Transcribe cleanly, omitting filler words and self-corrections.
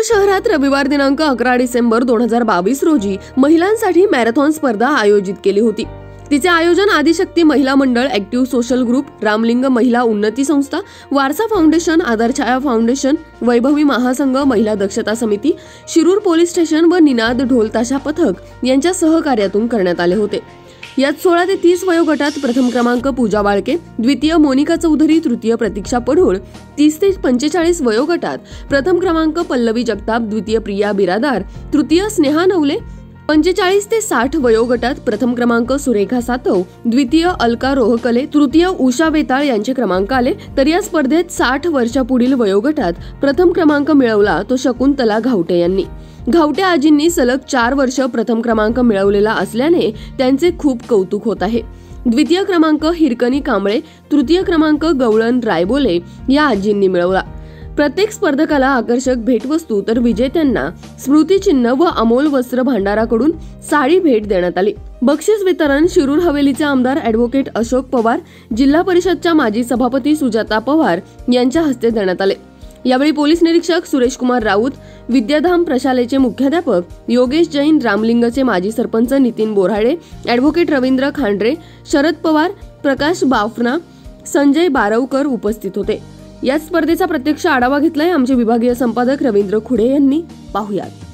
शहरात रविवार दिनांक 11 डिसेंबर 2022 रोजी महिलांसाठी मॅरेथॉन स्पर्धा आयोजित केली होती। तिचे आयोजन आदिशक्ती महिला मंडळ, ऍक्टिव्ह सोशल ग्रुप, रामलिंग महिला उन्नती संस्था, वारसा फाउंडेशन, आधारछाया फाउंडेशन, वैभवी महासंघ, महिला दक्षता समिती, शिरूर पोलीस स्टेशन व निनाद ढोल ताशा पथक यांच्या सहकार्यातून करण्यात आले होते। यात 16 ते 30 वयोगटात प्रथम क्रमांक पूजा वाळके, द्वितीय मोनिका चौधरी, तृतीय प्रतीक्षा पढोळ, 30 ते 45 वयोगटात प्रथम क्रमांक पल्लवी जगताप, द्वितीय प्रिया बिरादार, तृतीय स्नेहा नवले, 45 ते 60 वयोगटात प्रथम क्रमांक सुरेखा सातव, द्वितीय अलका रोहकले, तृतीय उषा वेताळ यांचे क्रमांक आले। तर या स्पर्धेत 60 वर्षापुढील वयोगटात प्रथम क्रमांक मिळवला तो शकुंतला घावटे यांनी। घावटे आजींनी सलग 4 वर्ष प्रथम क्रमांक मिळवलेला असल्याने त्यांचे खूप कौतुक होत आहे। द्वितीय क्रमांक हिरकणी कांबळे, तृतीय क्रमांक गवळण रायबोले या आजींनी मिळवला। प्रत्येक स्पर्धकाला आकर्षक भेटवस्तू तर विजेत्यांना स्मृतिचिन्ह व अमोल वस्त्र भांडाराकडून साडी भेट देण्यात आली। बक्षीस वितरण शिरूर हवेलीचे आमदार ॲडव्होकेट अशोक पवार, जिल्हा परिषदच्या माजी सभापती सुजाता पवार यांच्या हस्ते देण्यात आले। यावेळी पोलीस निरीक्षक सुरेश कुमार राऊत, विद्याधाम प्रशालेचे मुख्याध्यापक योगेश जैन, रामलिंगचे माजी सरपंच नितीन बोराळे, ॲडव्होकेट रवींद्र खांड्रे, शरद पवार, प्रकाश बाफना, संजय बारवकर उपस्थित होते। या स्पर्धेचा प्रत्यक्ष आढावा घेतलाय आमचे विभागीय संपादक रवींद्र खुडे यांनी। पाहुयात।